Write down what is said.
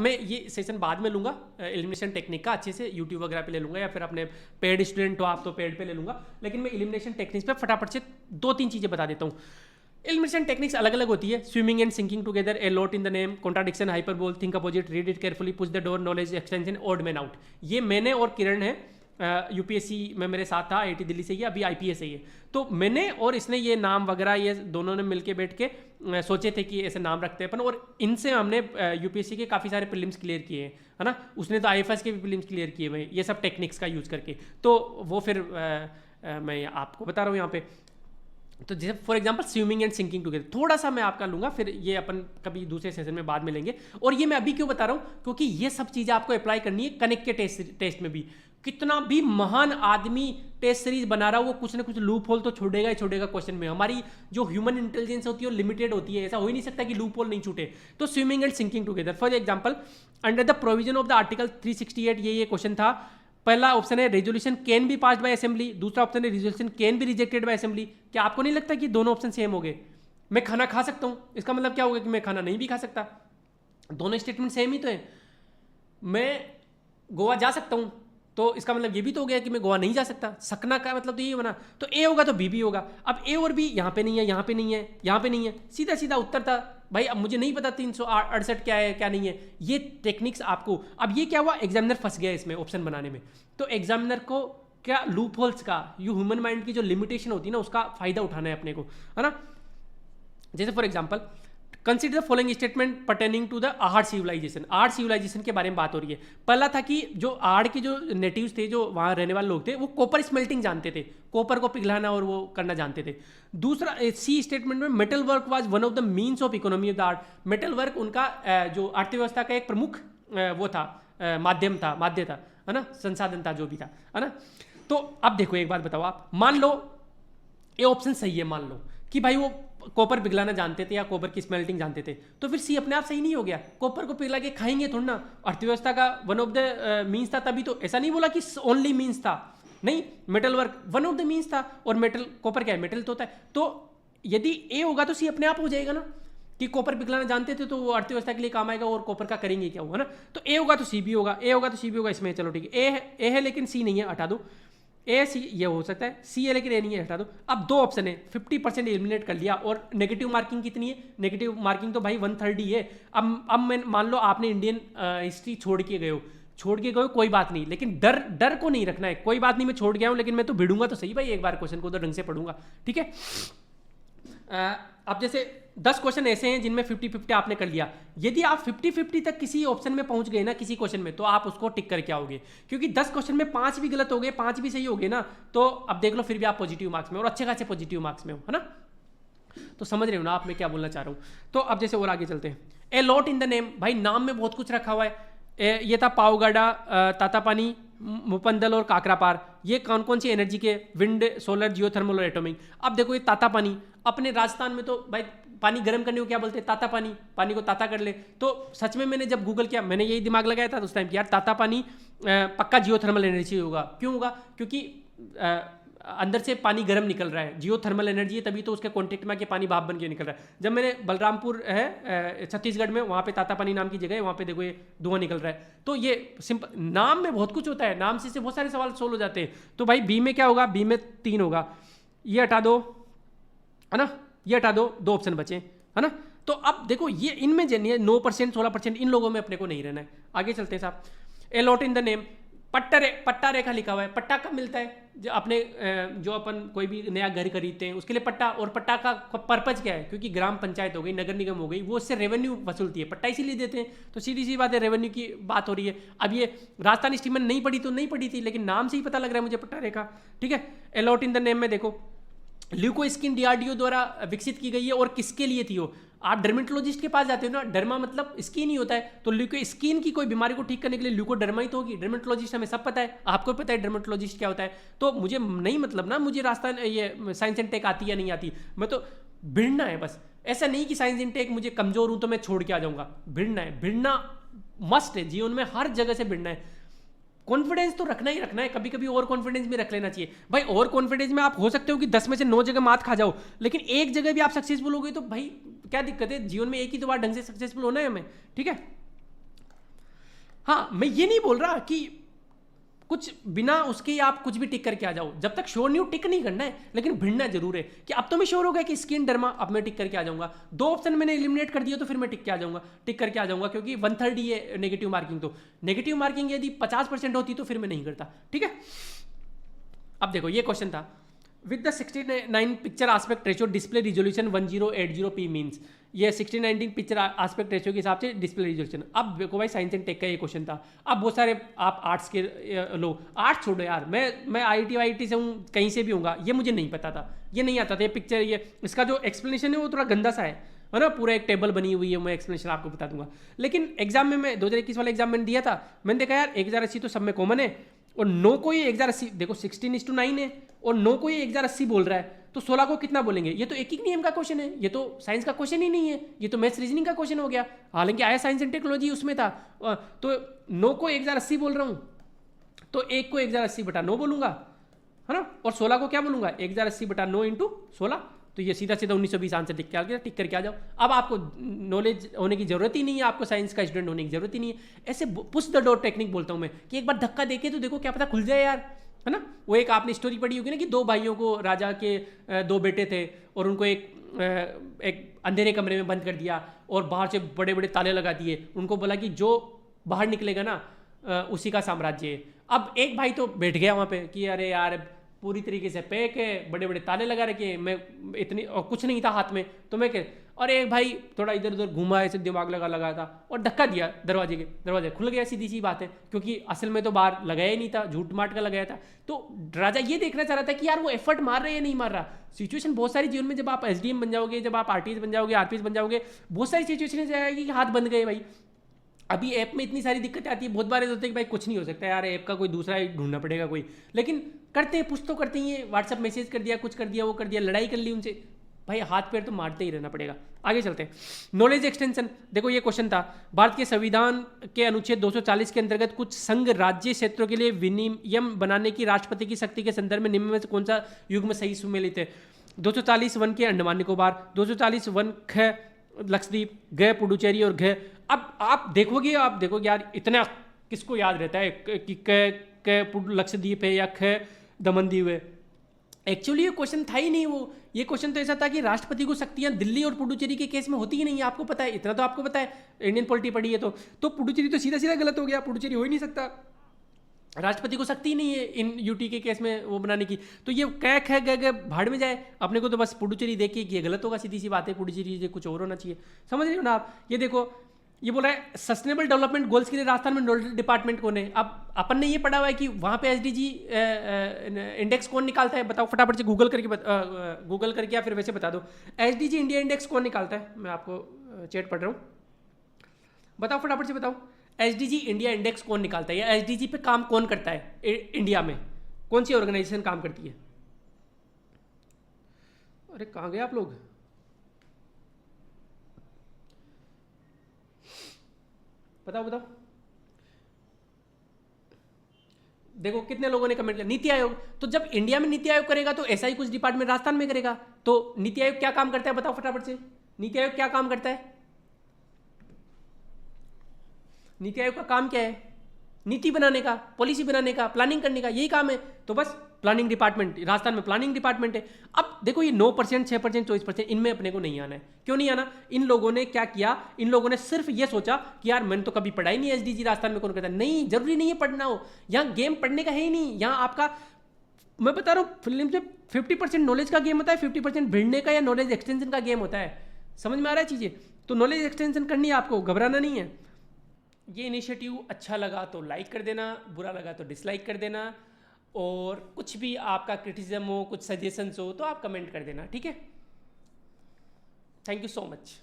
मैं ये सेशन बाद में लूँगा एलिमिनेशन टेक्निक का, अच्छे से यूट्यूब वगैरह पे ले लूँगा, या फिर अपने पेड स्टूडेंट हो आप तो पेड पे ले लूँगा। लेकिन मैं एलिमिनेशन टेक्निक्स पे फटाफट से 2-3 चीज़ें बता देता हूँ। एलिमिनेशन टेक्निक्स अलग अलग होती है, swimming and sinking together, a lot in the name, contradiction, hyperbole, think opposite, read it carefully, push the door, knowledge extension, odd man out. ये मैंने और किरण है, यूपीएससी में मेरे साथ था, आईआईटी दिल्ली से ही, अभी आईपीएस है ये। तो मैंने और इसने ये नाम वगैरह ये दोनों ने मिलके बैठ के सोचे थे कि ऐसे नाम रखते हैं अपन, और इनसे हमने यूपीएससी के काफ़ी सारे प्रीलिम्स क्लियर किए हैं, है ना। उसने तो आईएफएस के भी प्रीलिम्स क्लियर किए हुए, ये सब टेक्निक्स का यूज़ करके। तो वो फिर मैं आपको बता रहा हूँ यहाँ पे। तो जैसे for example swimming and sinking together, थोड़ा सा मैं आपका लूंगा, फिर ये अपन कभी दूसरे सेशन में बाद में लेंगे। और ये मैं अभी क्यों बता रहा हूँ, क्योंकि ये सब चीज़ें आपको अप्लाई करनी है कनेक्ट के टेस्ट में भी। कितना भी महान आदमी टेस्ट सीरीज बना रहा हो, वो कुछ ना कुछ लूप होल तो छोड़ेगा ही छोड़ेगा क्वेश्चन में। हमारी जो ह्यूमन इंटेलिजेंस होती है वो लिमिटेड होती है, ऐसा हो ही नहीं सकता कि लूप होल नहीं छूटे। तो swimming and sinking together, for example under the provision of the article 368, ये क्वेश्चन था। पहला ऑप्शन है resolution can be passed by assembly, दूसरा ऑप्शन है resolution can be rejected by assembly. क्या आपको नहीं लगता कि दोनों ऑप्शन सेम हो गए? मैं खाना खा सकता हूं, इसका मतलब क्या होगा कि मैं खाना नहीं भी खा सकता। दोनों स्टेटमेंट सेम ही तो है। मैं गोवा जा सकता हूं, तो इसका मतलब ये भी तो हो गया कि मैं गोवा नहीं जा सकता। सकना का मतलब तो ये बना, तो ए होगा तो बी भी होगा। अब ए और बी यहाँ पे नहीं है, यहाँ पे नहीं है, यहाँ पे नहीं है, सीधा सीधा उत्तर था भाई। अब मुझे नहीं पता 368 क्या है क्या नहीं है, ये टेक्निक्स आपको। अब ये क्या हुआ, एग्जामिनर फंस गया इसमें ऑप्शन बनाने में। तो एग्जामिनर को क्या लूप होल्स का, यू ह्यूमन माइंड की जो लिमिटेशन होती है ना, उसका फायदा उठाना है अपने को, है ना। जैसे for example consider the following statement pertaining to the Ahar civilization. Ahar civilization के बारे में बात हो रही है। पहला था कि जो आहड़ के जो नेटिव्स थे, जो वहाँ रहने वाले लोग थे, वो कॉपर स्मेल्टिंग जानते थे, कॉपर को पिघलाना और वो करना जानते थे। दूसरा सी स्टेटमेंट में metal work was one of the means of economy of the art. Metal work उनका जो अर्थव्यवस्था का एक प्रमुख वो था, माध्यम था, माध्य था, है ना, संसाधन था, जो भी था, है ना। तो अब देखो एक बात बताओ आप, मान लो ये ऑप्शन सही है, मान लो कि भाई वो कॉपर पिघलाना जानते थे या कॉपर की स्मेल्टिंग जानते थे, तो फिर सी अपने आप सही नहीं हो गया। कॉपर को पिघला के खाएंगे थोड़ा ना, अर्थव्यवस्था का वन ऑफ द मीन्स था, तभी तो ऐसा नहीं बोला कि ओनली मीन्स था, नहीं, metal work one of the means था। और मेटल, कॉपर क्या है, मेटल तो होता है। तो यदि ए होगा तो सी अपने आप हो जाएगा ना, कि कॉपर पिघलाना जानते थे तो वो अर्थव्यवस्था के लिए काम आएगा, और कॉपर का करेंगे क्या होगा ना। तो ए होगा तो सी भी होगा, ए होगा तो सी भी होगा, इसमें चलो ठीक है। ए है लेकिन सी नहीं है, हटा दो। ए सी ये हो सकता है, सी है लेकिन ए नहीं है, हटा दो। अब दो ऑप्शन है, 50% एलिमिनेट कर लिया। और नेगेटिव मार्किंग कितनी है? नेगेटिव मार्किंग तो भाई 130 है। अब मैं मान लो आपने इंडियन हिस्ट्री छोड़ के गए हो, कोई बात नहीं, लेकिन डर को नहीं रखना है। कोई बात नहीं, मैं छोड़ गया हूं, लेकिन मैं तो भिड़ूंगा तो सही भाई, एक बार क्वेश्चन को तो ढंग से पढ़ूंगा, ठीक है। अब जैसे 10 क्वेश्चन ऐसे हैं जिनमें 50-50 आपने कर लिया। यदि आप 50-50 तक किसी ऑप्शन में पहुंच गए ना, किसी क्वेश्चन में, तो आप उसको टिक करके आओगे। क्योंकि 10 क्वेश्चन में 5 भी गलत हो गए, 5 भी सही हो गए ना, तो अब देख लो फिर भी आप पॉजिटिव मार्क्स में, और अच्छे खासे पॉजिटिव मार्क्स में हो, है ना। तो समझ रहे हो ना आप मैं क्या बोलना चाह रहा हूं। तो अब जैसे और आगे चलते हैं। ए लॉट इन द नेम, भाई नाम में बहुत कुछ रखा हुआ है। ये था पावगढ़ा, तातापानी, मुपंदल और काकरापार। ये कौन कौन सी एनर्जी के, विंड, सोलर, जियोथर्मल और एटॉमिक। अब देखो ये तातापानी, अपने राजस्थान में तो भाई पानी गर्म करने को क्या बोलते हैं, ताता पानी, पानी को ताता कर ले। तो सच में मैंने जब गूगल किया, मैंने यही दिमाग लगाया था उस टाइम कि यार ताता पानी पक्का जियोथर्मल एनर्जी होगा। क्यों होगा? क्योंकि अंदर से पानी गर्म निकल रहा है, जियोथर्मल एनर्जी है, तभी तो उसके कॉन्टेक्ट में आके पानी भाप बन के निकल रहा है। जब मैंने बलरामपुर है छत्तीसगढ़ में, वहाँ पे ताता पानी नाम की जगह है, वहाँ पे देखो ये धुआं निकल रहा है। तो ये सिंपल, नाम में बहुत कुछ होता है, नाम से बहुत सारे सवाल सोल्व हो जाते हैं। तो भाई बी में क्या होगा, बी में 3 होगा, ये हटा दो, है ना, ये हटा दो, 2 ऑप्शन बचे, है ना। तो अब देखो ये इनमें जनिए 9%, 16%, इन लोगों में अपने को नहीं रहना है। आगे चलते हैं साहब। ए लॉट इन द नेम, पट्टा रेखा लिखा हुआ है। पट्टा कब मिलता है? जो अपने जो अपन कोई भी नया घर खरीदते हैं उसके लिए पट्टा। और पट्टा का पर्पज क्या है? क्योंकि ग्राम पंचायत हो गई, नगर निगम हो गई, वो उससे रेवेन्यू वसूलती है, पट्टा इसीलिए देते हैं। तो सीधी सी बात है, रेवेन्यू की बात हो रही है। अब ये राजस्थान स्टीमर नहीं पढ़ी तो नहीं पढ़ी थी, लेकिन नाम से ही पता लग रहा है मुझे पट्टा रेखा, ठीक है। ए लॉट इन द नेम में देखो, ल्यूको स्किन डीआरडीओ द्वारा विकसित की गई है। और किसके लिए थी वो? आप डर्मेटोलॉजिस्ट के पास जाते हो ना, डर्मा मतलब स्किन ही होता है, तो ल्यूको स्किन की कोई बीमारी को ठीक करने के लिए ल्यूकोडर्मा ही तो होगी। डर्मेटोलॉजिस्ट हमें सब पता है, आपको पता है डर्मेटोलॉजिस्ट क्या होता है। तो मुझे नहीं मतलब ना मुझे रास्ता ये साइंस एंड टेक आती या नहीं आती, मैं तो भिड़ना है बस। ऐसा नहीं कि साइंस एंड टेक मुझे कमजोर हूं तो मैं छोड़ के आ जाऊंगा, भिड़ना है, भिड़ना मस्ट है जीवन में, हर जगह से भिड़ना है। कॉन्फिडेंस तो रखना ही रखना है, कभी कभी और कॉन्फिडेंस भी रख लेना चाहिए भाई। और कॉन्फिडेंस में आप हो सकते हो कि 10 में से 9 जगह मात खा जाओ, लेकिन एक जगह भी आप सक्सेसफुल हो गए तो भाई क्या दिक्कत है? जीवन में एक ही तो बार ढंग से सक्सेसफुल होना है हमें, ठीक है। हाँ, मैं ये नहीं बोल रहा कि कुछ बिना उसके आप कुछ भी टिक करके आ जाओ, जब तक श्योर नहीं हो टिक नहीं करना है, लेकिन भिड़ना जरूर है कि अब तो मैं श्योर हो गया कि स्किन डर्मा, अब मैं टिक करके आ जाऊंगा। 2 ऑप्शन मैंने एलिमिनेट कर दिया तो फिर मैं टिक करके आ जाऊंगा क्योंकि 1/3 ही है नेगेटिव मार्किंग। तो नेगेटिव मार्किंग यदि 50% होती तो फिर मैं नहीं करता, ठीक है। अब देखो ये क्वेश्चन था, with the 69 picture aspect ratio display resolution 1080p means, ये 16:19 पिक्चर आस्पेक्ट रेशियो के हिसाब से डिस्प्ले रिजोल्यूशन। अब देखो भाई साइंस एंड टेक का ये क्वेश्चन था। अब बहुत सारे आप आर्ट्स के लो, आर्ट्स छोड़ो यार, मैं IIT से हूँ, कहीं से भी हूँगा, ये मुझे नहीं पता था, ये नहीं आता था ये पिक्चर, ये इसका जो एक्सप्लेनेशन है वो थोड़ा गंदा सा है ना, पूरा एक टेबल बनी हुई है, मैं एक्सप्लेनेशन आपको बता दूंगा। लेकिन एग्जाम में मैं 2021 वाला एग्जाम मैंने दिया था, मैंने देखा यार 1080 तो सब में कॉमन है और 9 को ये 1080, देखो 16:9 है और 9 को ये 1080 बोल रहा है, तो 16 को कितना बोलेंगे? ये तो एक ही नियम का क्वेश्चन है, ये तो साइंस का क्वेश्चन ही नहीं है, ये तो मैथ्स रीजनिंग का क्वेश्चन हो गया। हालांकि आया साइंस एंड टेक्नोलॉजी उसमें था। तो 9 को 1080 बोल रहा हूँ तो 1 को 1080/9 बोलूंगा, है ना, और 16 को क्या बोलूंगा? 1080/9 × 16। तो ये सीधा 1920 आंसर टिक करके आ जाओ। अब आपको नॉलेज होने की जरूरत ही नहीं है, आपको साइंस का स्टूडेंट होने की जरूरत ही नहीं है। ऐसे पुश द डोर टेक्निक बोलता हूँ मैं कि एक बार धक्का देके तो देखो क्या पता खुल जाए यार, है ना। वो एक आपने स्टोरी पढ़ी होगी ना कि 2 भाइयों को, राजा के 2 बेटे थे और उनको एक अंधेरे कमरे में बंद कर दिया और बाहर से बड़े बड़े ताले लगा दिए, उनको बोला कि जो बाहर निकलेगा ना उसी का साम्राज्य है। अब एक भाई तो बैठ गया वहाँ पे कि अरे यार पूरी तरीके से पैक है, बड़े बड़े ताले लगा रखे, मैं इतनी, और कुछ नहीं था हाथ में, तो मैं और एक भाई थोड़ा इधर उधर घूमा, ऐसे दिमाग लगा था और धक्का दिया दरवाजे खुल गया। सीधी सी बात है, क्योंकि असल में तो बाहर लगाया ही नहीं था, झूठ माट का लगाया था। तो राजा ये देखना चाह रहा था कि यार वो एफर्ट मार रहे हैं या नहीं मार रहा। सिचुएशन बहुत सारी जीवन में, जब आप SDM बन जाओगे, जब आप RTS बन जाओगे, RPS बन जाओगे, बहुत सारी सिचुएशन आएगी कि हाथ बंद गए भाई। अभी ऐप में इतनी सारी दिक्कतें आती है, बहुत बार होता है कि भाई कुछ नहीं हो सकता यार, ऐप का कोई दूसरा ढूंढना पड़ेगा कोई, लेकिन करते हैं, पुश तो करते ही हैं, व्हाट्सअप मैसेज कर दिया, कुछ कर दिया, वो कर दिया, लड़ाई कर ली उनसे, भाई हाथ पैर तो मारते ही रहना पड़ेगा। आगे चलते हैं, नॉलेज एक्सटेंशन। देखो ये क्वेश्चन था, भारत के संविधान के अनुच्छेद 240 के अंतर्गत कुछ संघ राज्य क्षेत्रों के लिए विनियम बनाने की राष्ट्रपति की शक्ति के संदर्भ में निम्न में से कौन सा युग्म सही सुमेलित है? 240 वन के अंडमान निकोबार, 240 वन ख लक्षद्वीप, ग पुडुचेरी और घ। अब आप देखोगे यार इतना किसको याद रहता है कि क लक्षद्वीप है या ख दमन दीव है। एक्चुअली ये क्वेश्चन था ही नहीं, वो ये क्वेश्चन तो ऐसा था कि राष्ट्रपति को शक्तियां दिल्ली और पुडुचेरी के केस में होती ही नहीं है, आपको पता है, इतना तो आपको पता है, इंडियन पॉलिटी पढ़ी है तो पुडुचेरी तो सीधा सीधा गलत हो गया, पुडुचेरी हो ही नहीं सकता, राष्ट्रपति को शक्ति नहीं है इन यूटी के केस में वो बनाने की। तो ये कै ख ग भाड़ में जाए, अपने को तो बस पुडुचेरी देखिए कि ये गलत होगा, सीधी सी बात है, पुडुचेरी कुछ और होना चाहिए, समझ रहे हो ना आप। ये देखो ये बोल रहा है सस्टेनेबल डेवलपमेंट गोल्स के लिए राजस्थान में नोडल डिपार्टमेंट कौन है। अब अपन ने ये पढ़ा हुआ है कि वहाँ पे SDG इंडेक्स कौन निकालता है, बताओ फटाफट से गूगल करके या फिर वैसे बता दो, SDG इंडिया इंडेक्स कौन निकालता है? मैं आपको चैट पढ़ रहा हूँ, बताओ फटाफट से बताओ, SDG इंडिया इंडेक्स कौन निकालता है या SDG पे काम कौन करता है इंडिया में, कौन सी ऑर्गेनाइजेशन काम करती है? अरे कहाँ गए आप लोग? बताओ देखो कितने लोगों ने कमेंट किया, नीति आयोग। तो जब इंडिया में नीति आयोग करेगा तो ऐसा ही कुछ डिपार्टमेंट राजस्थान में करेगा। तो नीति आयोग क्या काम करता है बताओ फटाफट से, नीति आयोग क्या काम करता है? नीति आयोग का काम क्या है? नीति बनाने का, पॉलिसी बनाने का, प्लानिंग करने का, यही काम है। तो बस प्लानिंग डिपार्टमेंट, राजस्थान में प्लानिंग डिपार्टमेंट है। अब देखो ये 9%, 6%, 24%, इनमें अपने को नहीं आना है। क्यों नहीं आना? इन लोगों ने क्या किया, इन लोगों ने सिर्फ ये सोचा कि यार मैंने तो कभी पढ़ा ही नहीं SDG राजस्थान में कौन करता है। नहीं, जरूरी नहीं है पढ़ना हो, यहाँ गेम पढ़ने का है ही नहीं। यहाँ आपका, मैं बता रहा हूँ, फिल्म से 50% नॉलेज का गेम होता है, 50% भिड़ने का या नॉलेज एक्सटेंशन का गेम होता है। समझ में आ रहा है चीज़ें? तो नॉलेज एक्सटेंशन करनी है आपको, घबराना नहीं है। ये इनिशिएटिव अच्छा लगा तो लाइक कर देना, बुरा लगा तो डिसलाइक कर देना, और कुछ भी आपका क्रिटिसिज्म हो, कुछ सजेशंस हो तो आप कमेंट कर देना, ठीक है। Thank you so much.